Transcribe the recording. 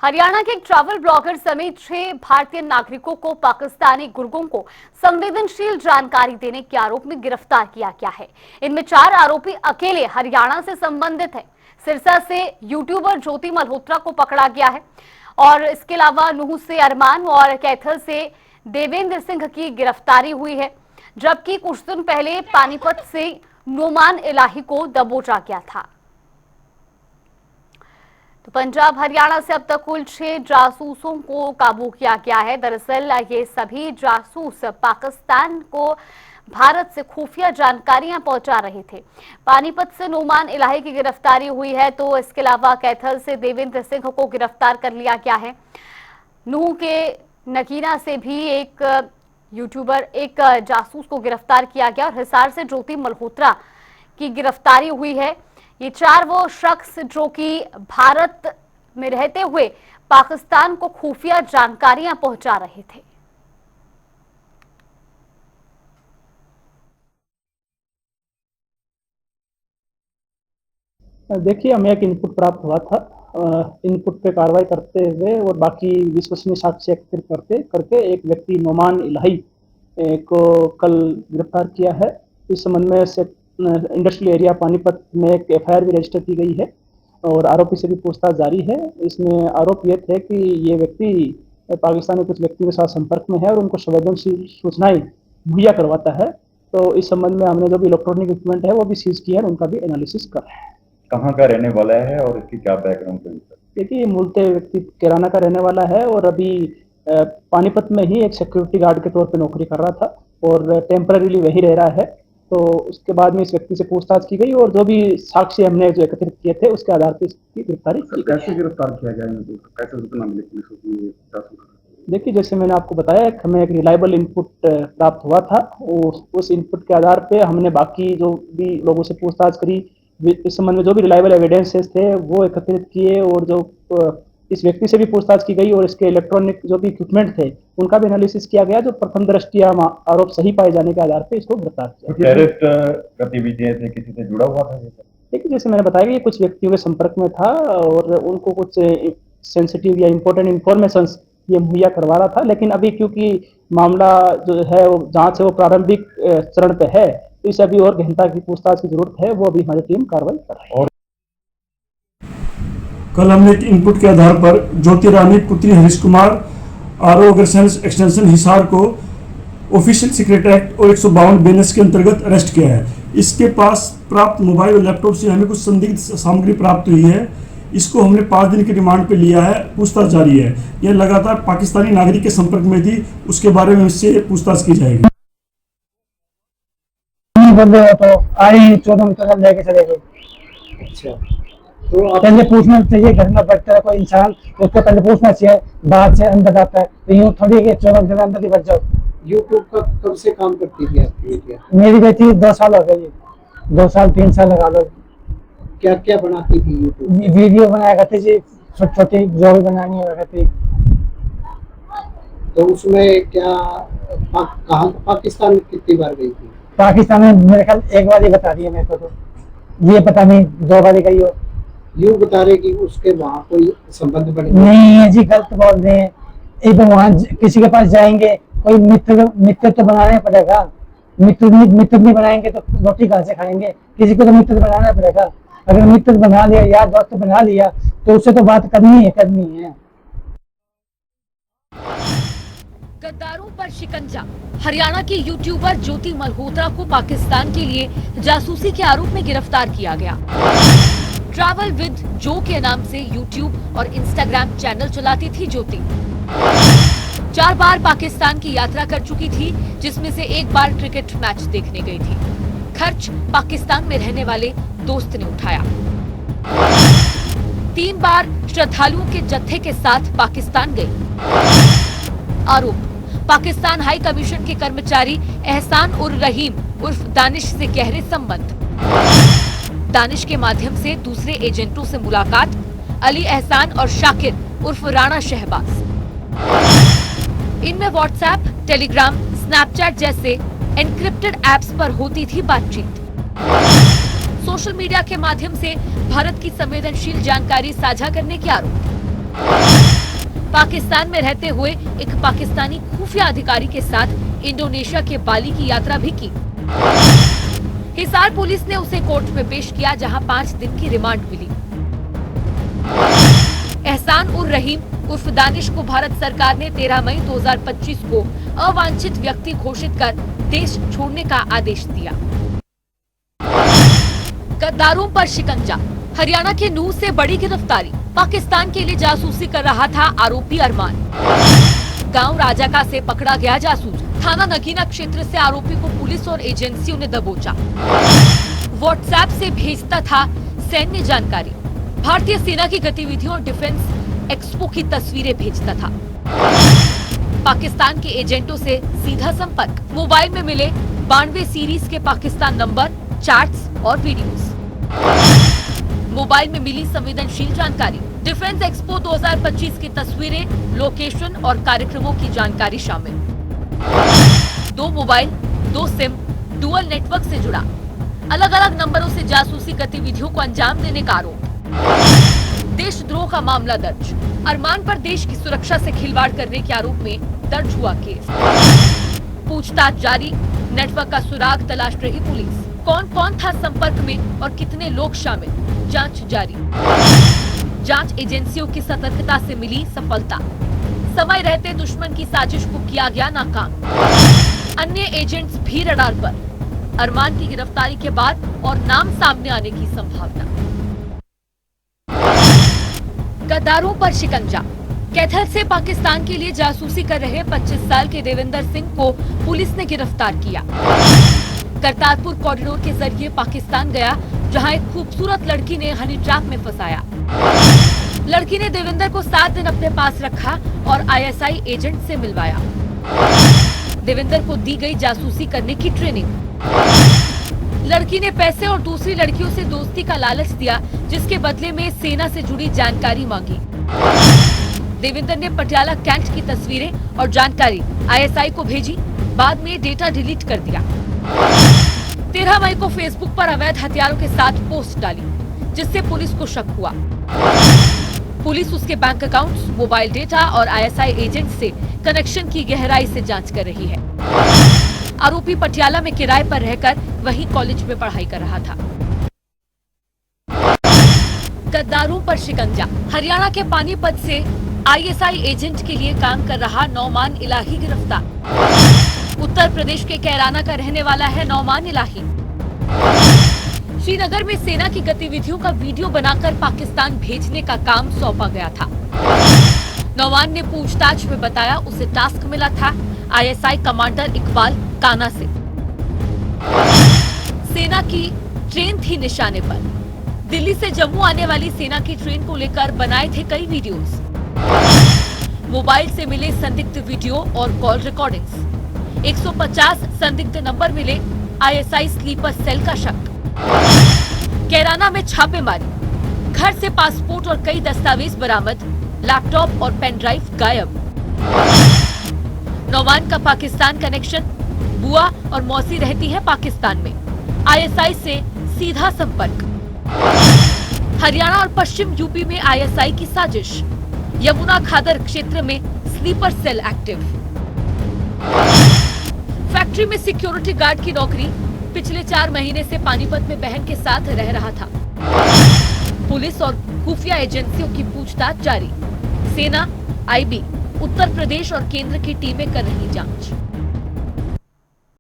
हरियाणा के एक travel blogger समेत 6 भारतीय नागरिकों को पाकिस्तानी गुर्गों को संवेदनशील जानकारी देने के आरोप में गिरफ्तार किया गया है। इनमें 4 आरोपी अकेले हरियाणा से संबंधित हैं। सिरसा से यूट्यूबर ज्योति मल्होत्रा को पकड़ा गया है और इसके अलावा नूह से अरमान और कैथल से देवेंद्र सिंह की गिरफ्तारी हुई है, जबकि कुछ दिन पहले पानीपत से नोमान इलाही को दबोचा गया था। तो पंजाब हरियाणा से अब तक कुल 6 जासूसों को काबू किया गया है। दरअसल ये सभी जासूस पाकिस्तान को भारत से खुफिया जानकारियां पहुंचा रहे थे। पानीपत से नोमान इलाही की गिरफ्तारी हुई है, तो इसके अलावा कैथल से देवेंद्र सिंह को गिरफ्तार कर लिया गया है। नूह के नगीना से भी एक यूट्यूबर, एक जासूस को गिरफ्तार किया गया और हिसार से ज्योति मल्होत्रा की गिरफ्तारी हुई है। ये 4 वो शख्स जो कि भारत में रहते हुए पाकिस्तान को खुफिया जानकारियां पहुंचा रहे थे। देखिए, हमें एक इनपुट प्राप्त हुआ था। इनपुट पे कार्रवाई करते हुए और बाकी विश्वसनीय साक्ष्य एकत्रित करके एक व्यक्ति नोमान इलाही को कल गिरफ्तार किया है। इस संबंध में इंडस्ट्रियल एरिया पानीपत में एक एफआईआर भी रजिस्टर की गई है और आरोपी से भी पूछताछ जारी है। इसमें आरोप ये थे कि ये व्यक्ति पाकिस्तान में कुछ व्यक्तियों के साथ संपर्क में है और उनको संवेदनशील सूचनाएं मुहैया करवाता है। तो इस संबंध में हमने जो भी इलेक्ट्रॉनिक इक्विपमेंट है वो भी सीज किया है, उनका भी एनालिसिस कर रहे हैं। कहाँ का रहने वाला है और इसकी क्या बैकग्राउंड है? देखिए, मूलतः व्यक्ति कैराना का रहने वाला है और अभी पानीपत में ही एक सिक्योरिटी गार्ड के तौर पे नौकरी कर रहा था और टेम्पररीली वही रह रहा है। तो उसके बाद में इस व्यक्ति से पूछताछ की गई और जो भी साक्ष्य हमने जो एकत्रित किए थे उसके आधार पर इसकी गिरफ्तारी की गई। कैसे गिरफ्तार किया गया है? कैसे सूचना मिली पुलिस को? देखिए, जैसे मैंने आपको बताया, हमें एक रिलायबल इनपुट प्राप्त हुआ था। उस इनपुट के आधार पे हमने बाकी जो भी लोगों से पूछताछ करी, इस संबंध में जो भी रिलायबल एविडेंसेस थे वो एकत्रित किए और जो इस व्यक्ति से भी पूछताछ की गई और इसके इलेक्ट्रॉनिक जो भी इक्विपमेंट थे उनका भी एनालिसिस किया गया, जो प्रथम दृष्टया आरोप सही पाए जाने के आधार पे इसको गिरफ्तार किया। टेररिस्ट गतिविधियां थे, किसी से जुड़ा हुआ था? देखिए, जैसे मैंने बताया कि ये कुछ व्यक्तियों के संपर्क में था और उनको कुछ सेंसिटिव या इम्पोर्टेंट इंफॉर्मेशन ये मुहैया करवा रहा था, लेकिन अभी क्योंकि मामला जो है वो जांच है वो प्रारंभिक चरण पे है, तो इसे अभी और गहनता की पूछताछ की जरूरत है। वो अभी हमारी टीम कार्रवाई कर रही है। कल हमने एक इनपुट के आधार पर ज्योति रानी पुत्री हरीश कुमार आरओ एक्सटेंशन हिसार को ऑफिशियल सीक्रेट एक्ट और 152 बीएनएस के अंतर्गत अरेस्ट किया है। इसके पास प्राप्त मोबाइल और लैपटॉप से हमें कुछ संदिग्ध सामग्री प्राप्त हुई है। इसको हमने 5 दिन की रिमांड पे लिया है, पूछताछ जारी है। यह लगातार पाकिस्तानी नागरिक के संपर्क में थी, उसके बारे में इससे पूछताछ की जाएगी। तो आई 14 मीटर लेके चले गए। अच्छा, तो पहले पूछना चाहिए, घर में बैठता है कोई इंसान तो उसको पहले पूछना चाहिए, बाहर से अंदर आता है तो यूँ थोड़ी कि 14 मीटर अंदर ही बैठ जाओ। यूट्यूब का कब से काम करती थी आपकी बेटियाँ? मेरी बेटी 2 साल हो गई, 2 साल 3 साल लगा लो। क्या क्या बनाती थी यूट्यूब? वीडियो बनाया करती थी, छोटी छोटी जो भी बनानी हो करती। तो उसमें क्या कहाँ पाकिस्तान में कितनी बार गई थी? पाकिस्तान में मेरे ख्याल एक बार ही बता दिया मेरे को, तो ये पता नहीं 2 बार गई हो। यूँ बता रहे कि उसके वहाँ कोई संबंध बने? नहीं है जी, गलत बोल रहे हैं। एक तो वहाँ किसी के पास जाएंगे, कोई मित्र तो बनाना पड़ेगा। मित्र नहीं बनाएंगे तो रोटी कहाँ से खाएंगे? किसी को तो मित्र बनाना पड़ेगा। अगर मित्र बना लिया, यार दोस्त बना लिया, तो उससे तो बात करनी है। गद्दारों पर शिकंजा। हरियाणा की यूट्यूबर ज्योति मल्होत्रा को पाकिस्तान के लिए जासूसी के आरोप में गिरफ्तार किया गया। ट्रैवल विद जो के नाम से यूट्यूब और इंस्टाग्राम चैनल चलाती थी ज्योति। 4 बार पाकिस्तान की यात्रा कर चुकी थी, जिसमें से 1 बार क्रिकेट मैच देखने गई थी। खर्च पाकिस्तान में रहने वाले दोस्त ने उठाया। 3 बार श्रद्धालुओं के जत्थे के साथ पाकिस्तान गई। आरोप, पाकिस्तान हाई कमीशन के कर्मचारी एहसान उर रहीम उर्फ दानिश से गहरे संबंध। दानिश के माध्यम से दूसरे एजेंटों से मुलाकात। अली एहसान और शाकिर उर्फ राणा शहबाज। इनमें व्हाट्सएप, टेलीग्राम, स्नैपचैट जैसे एनक्रिप्टेड ऐप्स पर होती थी बातचीत। सोशल मीडिया के माध्यम से भारत की संवेदनशील जानकारी साझा करने के आरोप। पाकिस्तान में रहते हुए एक पाकिस्तानी खुफिया अधिकारी के साथ इंडोनेशिया के बाली की यात्रा भी की। हिसार पुलिस ने उसे कोर्ट में पेश किया, जहां 5 दिन की रिमांड मिली। एहसान उर रहीम उर्फ दानिश को भारत सरकार ने 13 मई 2025 को अवांछित व्यक्ति घोषित कर देश छोड़ने का आदेश दिया। गद्दारों पर शिकंजा। हरियाणा के नूह से बड़ी गिरफ्तारी। पाकिस्तान के लिए जासूसी कर रहा था आरोपी अरमान। गांव राजाका से पकड़ा गया जासूस। थाना नगीना क्षेत्र से आरोपी को पुलिस और एजेंसियों ने दबोचा। व्हाट्सएप से भेजता था सैन्य जानकारी। भारतीय सेना की गतिविधियों और डिफेंस एक्सपो की तस्वीरें भेजता था। पाकिस्तान के एजेंटों से सीधा संपर्क। मोबाइल में मिले 92 सीरीज के पाकिस्तान नंबर, चैट्स और वीडियोस। मोबाइल में मिली संवेदनशील जानकारी। डिफेंस एक्सपो 2025 की तस्वीरें, लोकेशन और कार्यक्रमों की जानकारी शामिल। 2 मोबाइल, 2 सिम, डुअल नेटवर्क से जुड़ा। अलग अलग नंबरों से जासूसी गतिविधियों को अंजाम देने का आरोप। देशद्रोह का मामला दर्ज। अरमान पर देश की सुरक्षा से खिलवाड़ करने के आरोप में दर्ज हुआ केस। पूछताछ जारी। नेटवर्क का सुराग तलाश रही पुलिस। कौन कौन था संपर्क में और कितने लोग शामिल, जांच जारी। जांच एजेंसियों की सतर्कता से मिली सफलता। समय रहते दुश्मन की साजिश को किया गया नाकाम। अन्य एजेंट्स भी रडार पर। अरमान की गिरफ्तारी के बाद और नाम सामने आने की संभावना। गद्दारों पर शिकंजा। कैथल से पाकिस्तान के लिए जासूसी कर रहे 25 साल के देवेंद्र सिंह को पुलिस ने गिरफ्तार किया। करतारपुर कॉरिडोर के जरिए पाकिस्तान गया, जहां एक खूबसूरत लड़की ने हनी ट्रैप में फंसाया। लड़की ने देवेंद्र को 7 दिन अपने पास रखा और आईएसआई एजेंट से मिलवाया। देवेंद्र को दी गई जासूसी करने की ट्रेनिंग। लड़की ने पैसे और दूसरी लड़कियों से दोस्ती का लालच दिया, जिसके बदले में सेना से जुड़ी जानकारी मांगी। देवेंद्र ने पटियाला कैंट की तस्वीरें और जानकारी आईएसआई को भेजी, बाद में डेटा डिलीट कर दिया। 13 मई को फेसबुक पर अवैध हथियारों के साथ पोस्ट डाली, जिससे पुलिस को शक हुआ। पुलिस उसके बैंक अकाउंट्स, मोबाइल डेटा और आईएसआई एजेंट से कनेक्शन की गहराई से जांच कर रही है। आरोपी पटियाला में किराए पर रहकर वहीं कॉलेज में पढ़ाई कर रहा था। गद्दारों पर शिकंजा। हरियाणा के पानीपत से आईएसआई एजेंट के लिए काम कर रहा नौमान इलाही गिरफ्तार। उत्तर प्रदेश के कैराना का रहने वाला है नौमान इलाही। श्रीनगर में सेना की गतिविधियों का वीडियो बनाकर पाकिस्तान भेजने का काम सौंपा गया था। नौमान ने पूछताछ में बताया उसे टास्क मिला था आईएसआई कमांडर इकबाल काना से। सेना की ट्रेन थी निशाने पर। दिल्ली से जम्मू आने वाली सेना की ट्रेन को लेकर बनाए थे कई वीडियोस। मोबाइल से मिले संदिग्ध वीडियो और कॉल रिकॉर्डिंग्स। 150 संदिग्ध नंबर मिले, आईएसआई स्लीपर सेल का शक। कैराना में छापेमारी। घर से पासपोर्ट और कई दस्तावेज बरामद, लैपटॉप और पेन ड्राइव गायब। नौमान का पाकिस्तान कनेक्शन। बुआ और मौसी रहती है पाकिस्तान में। आईएसआई से सीधा संपर्क। हरियाणा और पश्चिम यूपी में आईएसआई की साजिश। यमुना खादर क्षेत्र में स्लीपर सेल एक्टिव। फैक्ट्री में सिक्योरिटी गार्ड की नौकरी। पिछले 4 महीने से पानीपत में बहन के साथ रह रहा था। पुलिस और खुफिया एजेंसियों की पूछताछ जारी। सेना, आईबी, उत्तर प्रदेश और केंद्र की टीमें कर रही जांच।